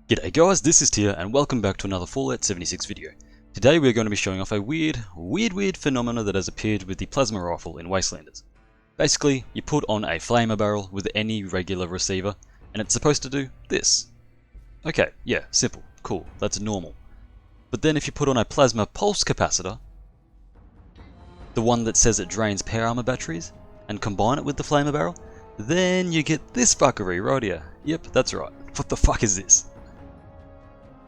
G'day guys, this is Tyr and welcome back to another Fallout 76 video. Today we're going to be showing off a weird phenomena that has appeared with the plasma rifle in Wastelanders. Basically, you put on a flamer barrel with any regular receiver and it's supposed to do this. Okay, yeah, simple, cool, that's normal. But then if you put on a plasma pulse capacitor, the one that says it drains power armor batteries, and combine it with the flamer barrel, then you get this fuckery right here. Yep, that's right. What the fuck is this?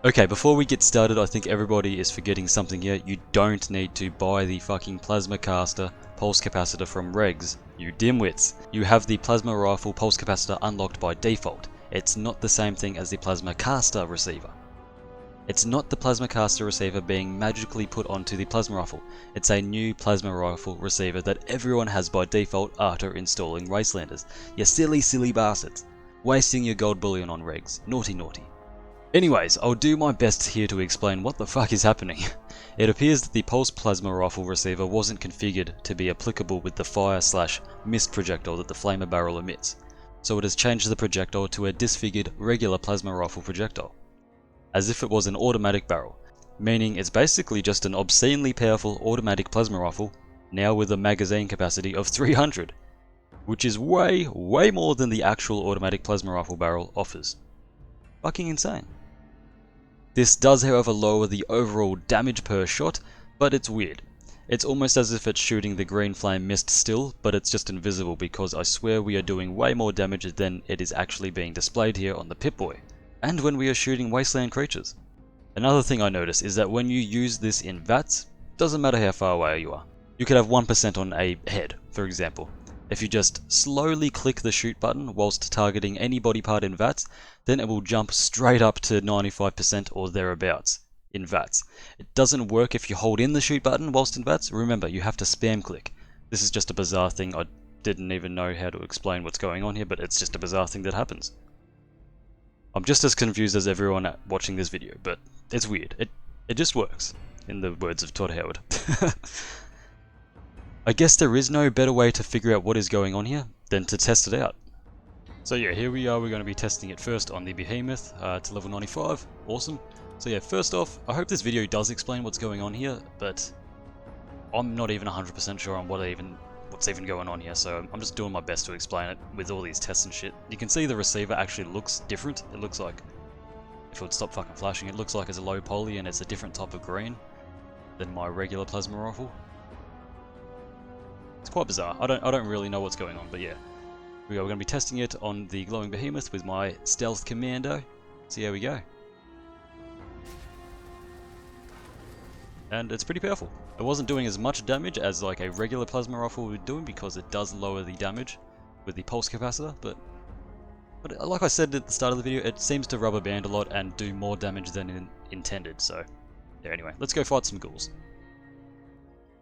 Okay, before we get started, I think everybody is forgetting something here. You don't need to buy the fucking plasma caster pulse capacitor from Regs, you dimwits. You have the plasma rifle pulse capacitor unlocked by default. It's not the same thing as the plasma caster receiver. It's not the plasma caster receiver being magically put onto the plasma rifle. It's a new plasma rifle receiver that everyone has by default after installing Wastelanders. You silly bastards. Wasting your gold bullion on Regs. Naughty. Anyways, I'll do my best here to explain what the fuck is happening. It appears that the pulse plasma rifle receiver wasn't configured to be applicable with the fire/mist projectile that the flamer barrel emits, so it has changed the projectile to a disfigured regular plasma rifle projectile, as if it was an automatic barrel, meaning it's basically just an obscenely powerful automatic plasma rifle, now with a magazine capacity of 300, which is way more than the actual automatic plasma rifle barrel offers. Fucking insane. This does, however, lower the overall damage per shot, but it's weird. It's almost as if it's shooting the green flame mist still, but it's just invisible because I swear we are doing way more damage than it is actually being displayed here on the Pip-Boy, and when we are shooting wasteland creatures. Another thing I notice is that when you use this in VATS, doesn't matter how far away you are. You could have 1% on a head, for example. If you just slowly click the shoot button whilst targeting any body part in VATS, then it will jump straight up to 95% or thereabouts in VATS. It doesn't work if you hold in the shoot button whilst in VATS. Remember, you have to spam click. This is just a bizarre thing. I didn't even know how to explain what's going on here, but it's just a bizarre thing that happens. I'm just as confused as everyone watching this video, but it's weird. It just works, in the words of Todd Howard. I guess there is no better way to figure out what is going on here than to test it out. So yeah, here we are. We're going to be testing it first on the Behemoth to level 95. Awesome. So yeah, first off, I hope this video does explain what's going on here, but I'm not even 100% sure on what's even going on here, so I'm just doing my best to explain it with all these tests and shit. You can see the receiver actually looks different. It looks like, if it would stop fucking flashing, it looks like it's a low poly and it's a different type of green than my regular plasma rifle. It's quite bizarre. I don't really know what's going on, but yeah. We're going to be testing it on the glowing behemoth with my stealth commando. See how we go. And it's pretty powerful. It wasn't doing as much damage as like a regular plasma rifle would do because it does lower the damage with the pulse capacitor, but like I said at the start of the video, it seems to rubber band a lot and do more damage than intended, so yeah, anyway, let's go fight some ghouls.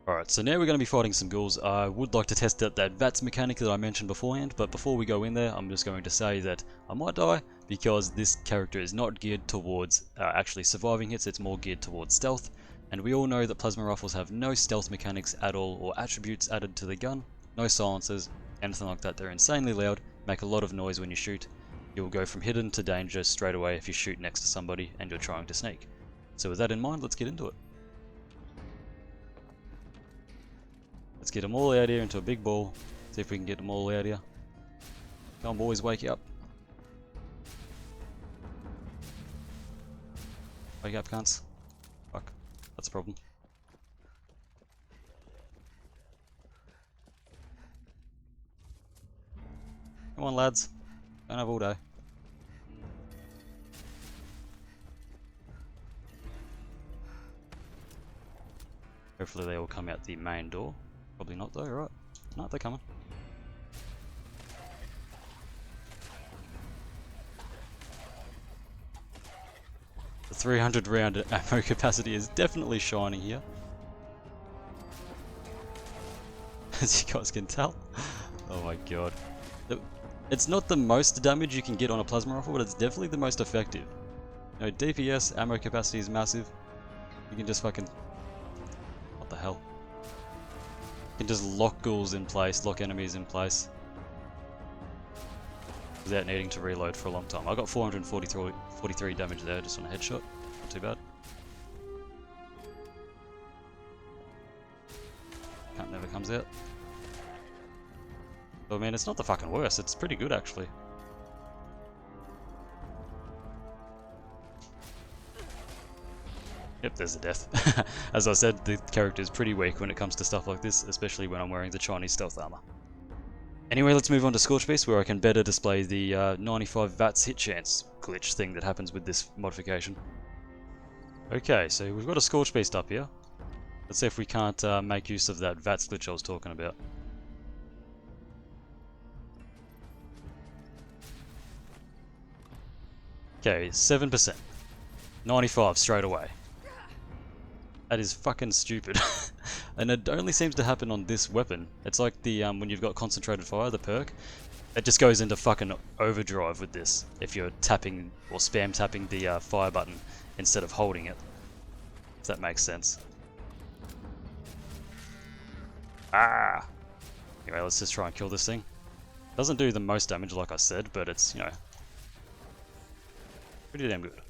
Alright, so now we're going to be fighting some ghouls. I would like to test out that VATS mechanic that I mentioned beforehand, but before we go in there, I'm just going to say that I might die because this character is not geared towards actually surviving hits, it's more geared towards stealth, and we all know that plasma rifles have no stealth mechanics at all or attributes added to the gun, no silencers, anything like that. They're insanely loud, make a lot of noise when you shoot. You'll go from hidden to danger straight away if you shoot next to somebody and you're trying to sneak. So with that in mind, let's get into it. Let's get them all out here into a big ball. See if we can get them all out here. Come on boys, wake up. Wake up, cunts. Fuck, that's a problem. Come on lads, don't have all day. Hopefully they all come out the main door. Probably not though, right? No, they're coming. The 300 round ammo capacity is definitely shining here. As you guys can tell. Oh my god. It's not the most damage you can get on a plasma rifle, but it's definitely the most effective. You know, DPS, ammo capacity is massive. You can just fucking... What the hell? You can just lock ghouls in place, lock enemies in place. without needing to reload for a long time. I got 443 damage there just on a headshot. Not too bad. Cunt never comes out. But, I mean, it's not the fucking worst. It's pretty good, actually. Yep, there's a death. As I said, the character is pretty weak when it comes to stuff like this, especially when I'm wearing the Chinese stealth armor. Anyway, let's move on to Scorch Beast, where I can better display the 95 VATS hit chance glitch thing that happens with this modification. Okay, so we've got a Scorch Beast up here. Let's see if we can't make use of that VATS glitch I was talking about. Okay, 7%. 95 straight away. That is fucking stupid. And it only seems to happen on this weapon. It's like the when you've got concentrated fire, the perk. It just goes into fucking overdrive with this if you're tapping or spam tapping the fire button instead of holding it. If that makes sense. Ah! Anyway, let's just try and kill this thing. Doesn't do the most damage like I said, but it's, you know, pretty damn good.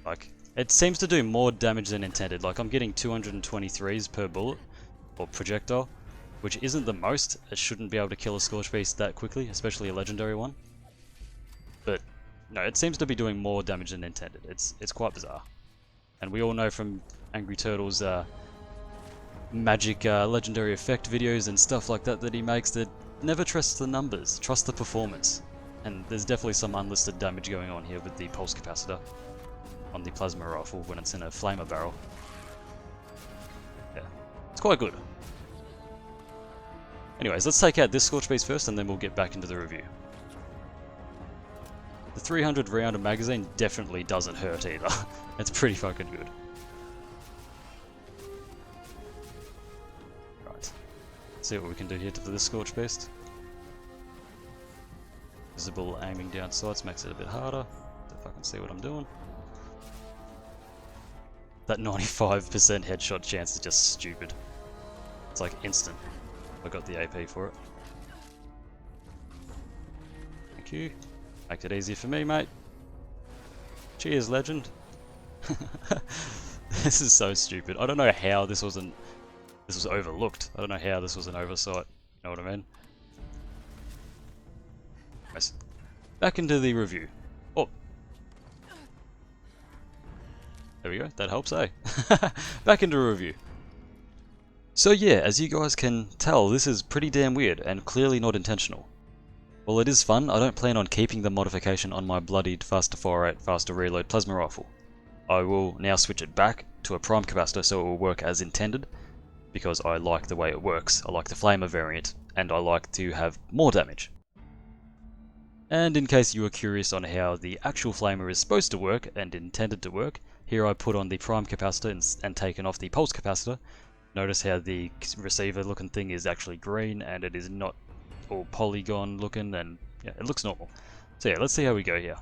Like, it seems to do more damage than intended. Like, I'm getting 223s per bullet, or projectile, which isn't the most. It shouldn't be able to kill a Scorch Beast that quickly, especially a legendary one. But, no, it seems to be doing more damage than intended. It's quite bizarre. And we all know from Angry Turtle's magic legendary effect videos and stuff like that that he makes that never trust the numbers, trust the performance. And there's definitely some unlisted damage going on here with the pulse capacitor on the plasma rifle when it's in a flamer barrel. Yeah, it's quite good. Anyways, let's take out this Scorch Beast first and then we'll get back into the review. The 300 round magazine definitely doesn't hurt either. It's pretty fucking good. Right, let's see what we can do here for this Scorch Beast. Visible aiming down sights makes it a bit harder. If I can see what I'm doing. That 95% headshot chance is just stupid. It's like instant. I got the AP for it. Thank you. Make it easier for me, mate. Cheers, legend. This is so stupid. I don't know how this was overlooked. I don't know how this was an oversight. You know what I mean? Nice. Back into the review. Oh. There we go, that helps, eh? Back into a review. So yeah, as you guys can tell, this is pretty damn weird, and clearly not intentional. While it is fun, I don't plan on keeping the modification on my bloodied faster fire rate, faster reload plasma rifle. I will now switch it back to a prime capacitor so it will work as intended, because I like the way it works. I like the flamer variant, and I like to have more damage. And in case you were curious on how the actual flamer is supposed to work and intended to work, here I put on the prime capacitor and taken off the pulse capacitor. Notice how the receiver looking thing is actually green and it is not all polygon looking, and yeah, it looks normal. So yeah, let's see how we go here.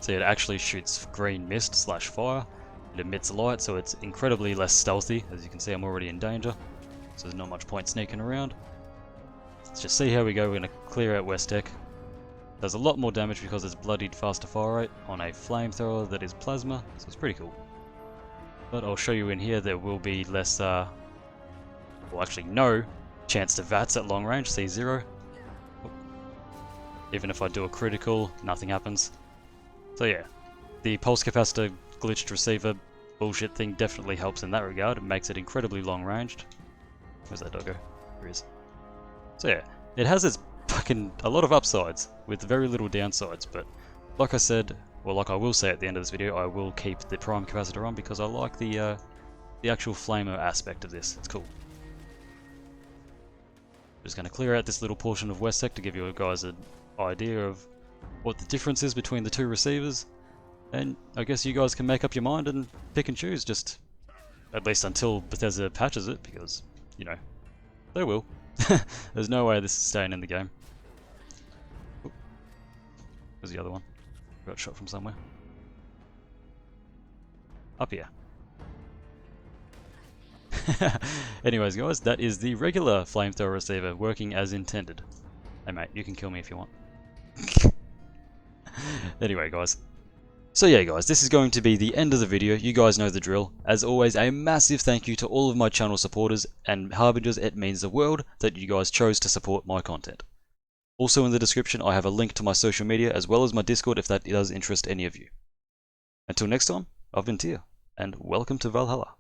So it actually shoots green mist / fire. It emits light, so it's incredibly less stealthy. As you can see, I'm already in danger, so there's not much point sneaking around. Let's just see how we go. We're going to clear out West Tech. Does a lot more damage because it's bloodied faster fire rate on a flamethrower that is plasma, so it's pretty cool. But I'll show you in here there will be less, well actually no, chance to VATS at long range, C0. Even if I do a critical, nothing happens. So yeah, the pulse capacitor glitched receiver bullshit thing definitely helps in that regard. It makes it incredibly long ranged. Where's that doggo? There he is. So yeah, it has its fucking a lot of upsides with very little downsides, but like I said, well, like I will say at the end of this video, I will keep the prime capacitor on because I like the actual flamer aspect of this. It's cool. Just going to clear out this little portion of West Tech to give you guys an idea of what the difference is between the two receivers, and I guess you guys can make up your mind and pick and choose, just at least until Bethesda patches it, because, you know, they will. There's no way this is staying in the game. Oop. Where's the other one? Got shot from somewhere. Up here. Anyways, guys, that is the regular flamethrower receiver working as intended. Hey, mate, you can kill me if you want. Anyway, guys. So yeah, guys, this is going to be the end of the video. You guys know the drill. As always, a massive thank you to all of my channel supporters and harbingers. It means the world that you guys chose to support my content. Also in the description, I have a link to my social media as well as my Discord if that does interest any of you. Until next time, I've been Tyr, and welcome to Valhalla.